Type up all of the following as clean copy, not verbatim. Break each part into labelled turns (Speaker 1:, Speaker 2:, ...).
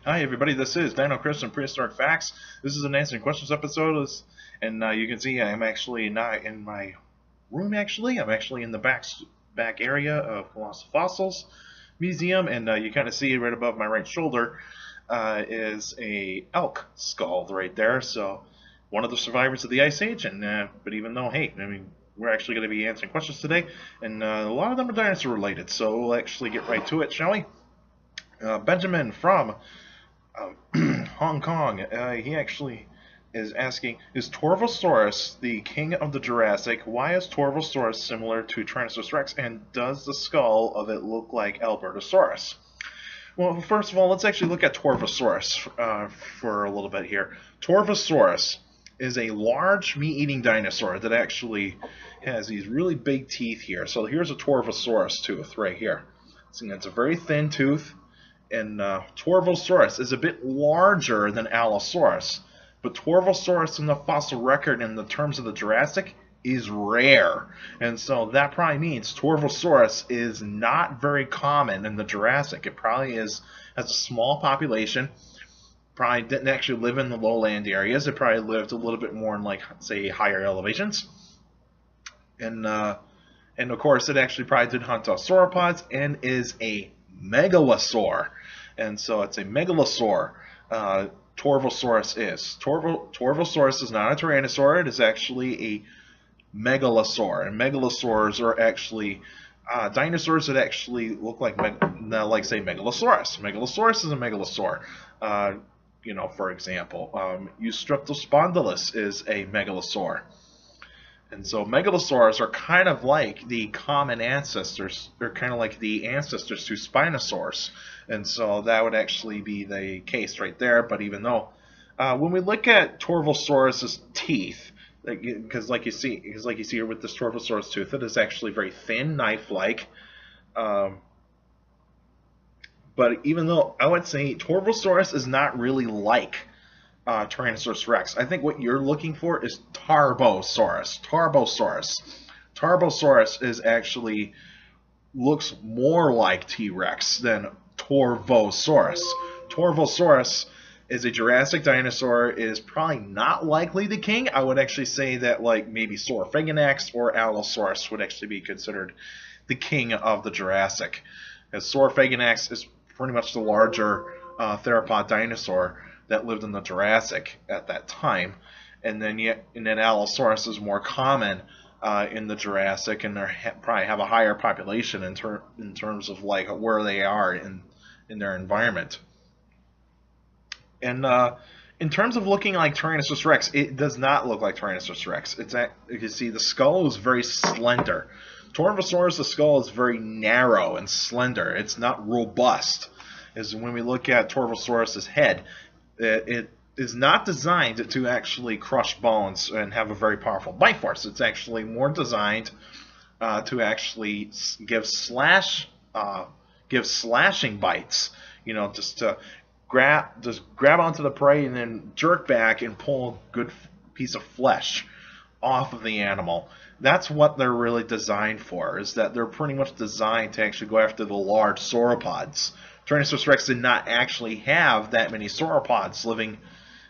Speaker 1: Hi everybody, this is Dino Chris from Prehistoric Facts. This is an answering questions episode, and you can see I'm actually not in my room. I'm actually in the back area of Colossal Fossils Museum, and you kind of see right above my right shoulder is a elk skull right there. So one of the survivors of the Ice Age, and but even though, hey, I mean, we're actually going to be answering questions today, and a lot of them are dinosaur related. So we'll actually get right to it, shall we? Benjamin from Hong Kong. He actually is asking, is Torvosaurus the king of the Jurassic? Why is Torvosaurus similar to Tyrannosaurus rex? And does the skull of it look like Albertosaurus? Well, first of all, let's actually look at Torvosaurus for a little bit here. Torvosaurus is a large meat-eating dinosaur that actually has these really big teeth here. So here's a Torvosaurus tooth right here. So it's a very thin tooth. And Torvosaurus is a bit larger than Allosaurus, but Torvosaurus in the fossil record in the terms of the Jurassic is rare, and so that probably means Torvosaurus is not very common in the Jurassic. It probably has a small population, probably didn't actually live in the lowland areas. It probably lived a little bit more in, like, say, higher elevations, and of course it actually probably did hunt sauropods and is a megalosaur. And so it's a megalosaur. Torvosaurus is. Torvosaurus is not a tyrannosaur. It is actually a megalosaur. And megalosaurs are actually dinosaurs that actually look like, say, Megalosaurus. Megalosaurus is a megalosaur. For example, Eustreptospondylus is a megalosaur. And so megalosaurs are kind of like the common ancestors. They're kind of like the ancestors to Spinosaurs. And so that would actually be the case right there. But even though, when we look at Torvosaurus's teeth, because like you see here with this Torvosaurus tooth, it is actually very thin, knife-like. But even though I would say Torvosaurus is not really like Tyrannosaurus rex. I think what you're looking for is Tarbosaurus. Tarbosaurus is actually looks more like T-Rex than Torvosaurus. Torvosaurus is a Jurassic dinosaur. It is probably not likely the king. I would actually say that, like, maybe Saurophaganax or Allosaurus would actually be considered the king of the Jurassic, as Saurophaganax is pretty much the larger theropod dinosaur that lived in the Jurassic at that time, and then Allosaurus is more common in the Jurassic, and they probably have a higher population in terms of, like, where they are in their environment. And in terms of looking like Tyrannosaurus rex, it does not look like Tyrannosaurus rex. You can see the skull is very slender. Torvosaurus, the skull is very narrow and slender. It's not robust. As when we look at Torvosaurus's head, it is not designed to actually crush bones and have a very powerful bite force. It's actually more designed to actually give slashing bites. Just to grab onto the prey and then jerk back and pull a good piece of flesh off of the animal. That's what they're really designed for. Is that they're pretty much designed to actually go after the large sauropods. Tyrannosaurus rex did not actually have that many sauropods living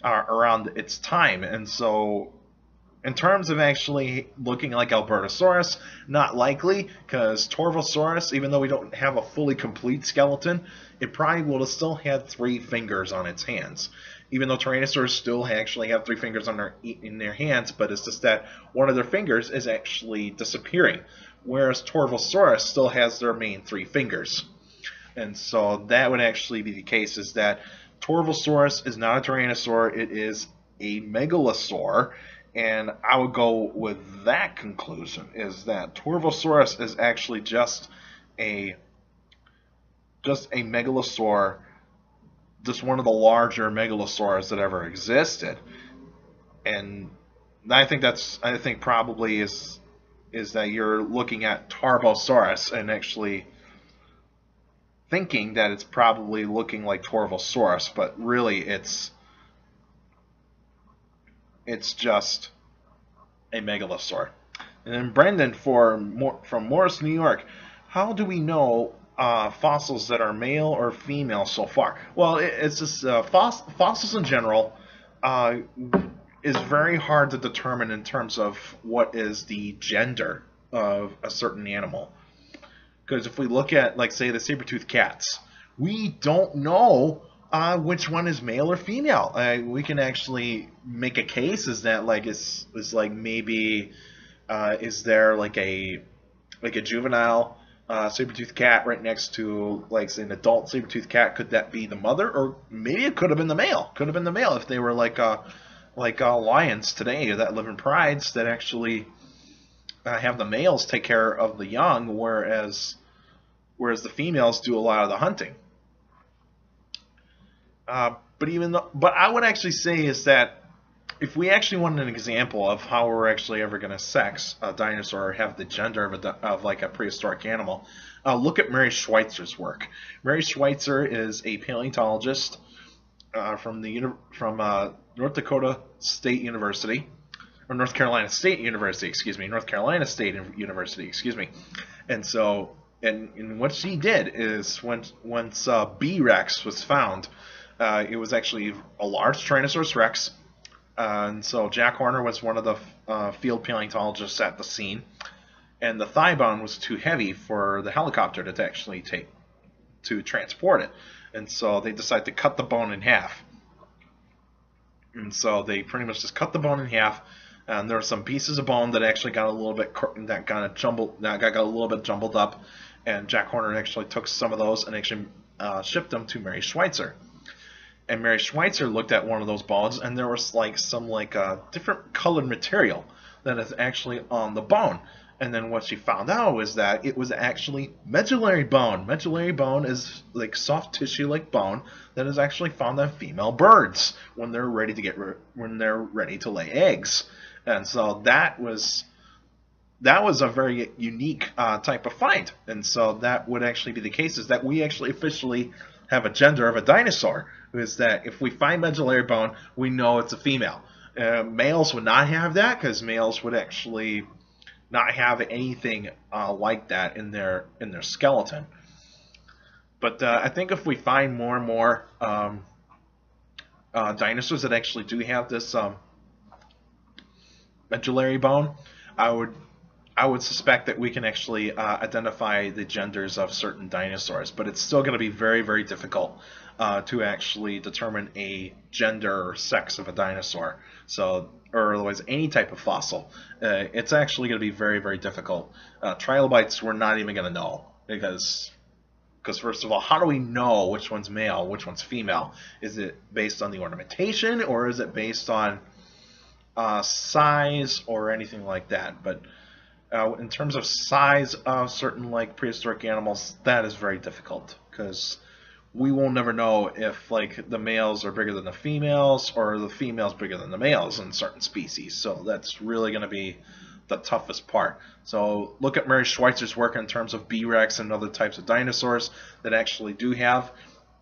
Speaker 1: around its time, and so in terms of actually looking like Albertosaurus, not likely, because Torvosaurus, even though we don't have a fully complete skeleton, it probably would have still had 3 fingers on its hands. Even though Tyrannosaurs still actually have 3 fingers in their hands, but it's just that one of their fingers is actually disappearing, whereas Torvosaurus still has their main 3 fingers. And so that would actually be the case, is that Torvosaurus is not a tyrannosaur, it is a megalosaur, and I would go with that conclusion, is that Torvosaurus is actually just a megalosaur, just one of the larger megalosaurs that ever existed. And I think probably is that you're looking at Tarbosaurus and actually thinking that it's probably looking like Torvosaurus, but really it's just a megalosaur. And then Brendan from Morris, New York, how do we know fossils that are male or female so far. Well, it's just fossils in general is very hard to determine in terms of what is the gender of a certain animal. Because if we look at, like, say, the saber-toothed cats, we don't know which one is male or female. We can actually make a case is that like is like maybe is there like a juvenile saber-toothed cat right next to like say an adult saber-toothed cat? Could that be the mother, or maybe it could have been the male? Could have been the male if they were like lions today that live in prides that actually have the males take care of the young, whereas the females do a lot of the hunting. But I would actually say is that if we actually want an example of how we're actually ever going to sex a dinosaur or have the gender of like a prehistoric animal, look at Mary Schweitzer's work. Mary Schweitzer is a paleontologist from North Dakota State University, or North Carolina State University, excuse me, North Carolina State University, excuse me. And so, and what she did is once B. rex was found, it was actually a large Tyrannosaurus rex. And so Jack Horner was one of the field paleontologists at the scene. And the thigh bone was too heavy for the helicopter to actually take to transport it. And so they decided to cut the bone in half. And so they pretty much just cut the bone in half. And there were some pieces of bone that actually got a little bit got a little bit jumbled up. And Jack Horner actually took some of those and actually shipped them to Mary Schweitzer. And Mary Schweitzer looked at one of those bones, and there was like some different colored material that is actually on the bone. And then what she found out was that it was actually medullary bone. Medullary bone is like soft tissue-like bone that is actually found on female birds when they're ready to lay eggs. And so that was a very unique type of find. And so that would actually be the case, is that we actually officially have a gender of a dinosaur. Is that if we find medullary bone, we know it's a female. Males would not have that, because males would actually not have anything like that in their skeleton. But I think if we find more and more dinosaurs that actually do have this medullary bone, I would suspect that we can actually identify the genders of certain dinosaurs, but it's still going to be very, very difficult to actually determine a gender or sex of a dinosaur. So, or otherwise any type of fossil. It's actually going to be very, very difficult. Trilobites, we're not even going to know, because first of all, how do we know which one's male, which one's female? Is it based on the ornamentation, or is it based on size or anything like that? But in terms of size of certain like prehistoric animals, that is very difficult, because we will never know if like the males are bigger than the females, or the females bigger than the males in certain species. So that's really going to be the toughest part. So look at Mary Schweitzer's work in terms of B. rex and other types of dinosaurs that actually do have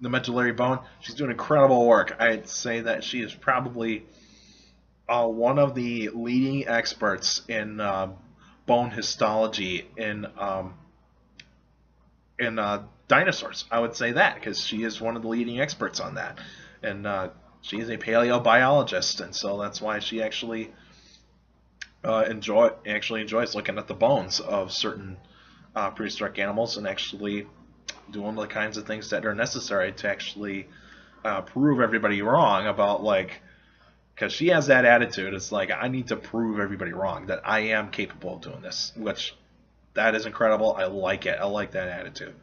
Speaker 1: the medullary bone. She's doing incredible work. I'd say that she is probably one of the leading experts in bone histology in dinosaurs. I would say that, because she is one of the leading experts on that, and she is a paleobiologist, and so that's why she actually enjoys looking at the bones of certain prehistoric animals and actually doing the kinds of things that are necessary to actually prove everybody wrong about, like, because she has that attitude. It's like, I need to prove everybody wrong, that I am capable of doing this, which that is incredible. I like it. I like that attitude.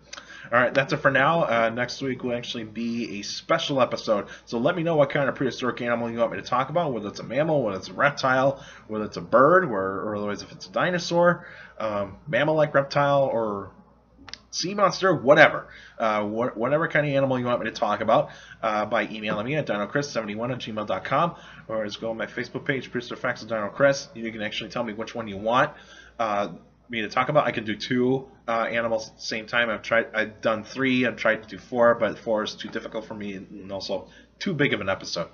Speaker 1: All right, that's it for now. Next week will actually be a special episode. So let me know what kind of prehistoric animal you want me to talk about, whether it's a mammal, whether it's a reptile, whether it's a bird, or otherwise if it's a dinosaur, mammal-like reptile, or sea monster, whatever. Whatever kind of animal you want me to talk about, by emailing me at dinochris71@gmail.com, or just go on my Facebook page, Prehistoric Facts with Dino Chris. You can actually tell me which one you want me to talk about. I can do two animals at the same time. I've done three. I've tried to do four, but four is too difficult for me, and also too big of an episode.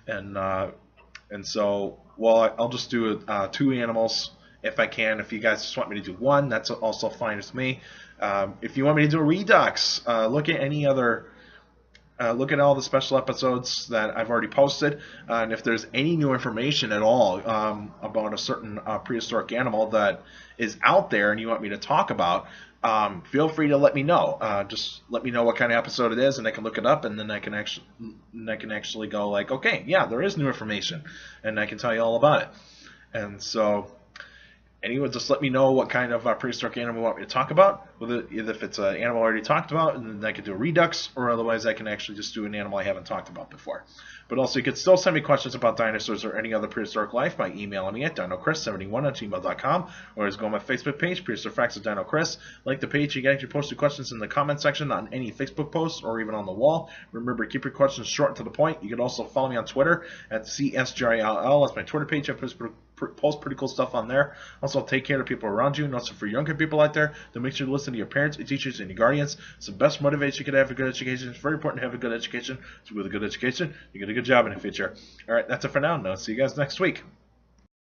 Speaker 1: And so, well, I'll just do two animals if I can. If you guys just want me to do one, that's also fine with me. If you want me to do a redux, look at any other. Look at all the special episodes that I've already posted, and if there's any new information at all about a certain prehistoric animal that is out there and you want me to talk about, feel free to let me know. Just let me know what kind of episode it is, and I can look it up, and then I can actually go like, okay, yeah, there is new information, and I can tell you all about it. And so, anyway, just let me know what kind of prehistoric animal you want me to talk about. Either if it's an animal I already talked about, and then I can do a redux, or otherwise I can actually just do an animal I haven't talked about before. But also, you can still send me questions about dinosaurs or any other prehistoric life by emailing me at dinochrist71@gmail.com, or just go on my Facebook page, Prehistoric Facts with Dino Chris. Like the page, you can actually post your questions in the comment section on any Facebook posts or even on the wall. Remember, keep your questions short and to the point. You can also follow me on Twitter at CSGRILL. That's my Twitter page. I post pretty cool stuff on there. Also, take care of people around you, and also for younger people out there, to make sure to listen to your parents, your teachers, and your guardians. It's the best motivation you could have a good education. It's very important to have a good education. So with a good education, you get a good job in the future. All right, that's it for now. Now, see you guys next week.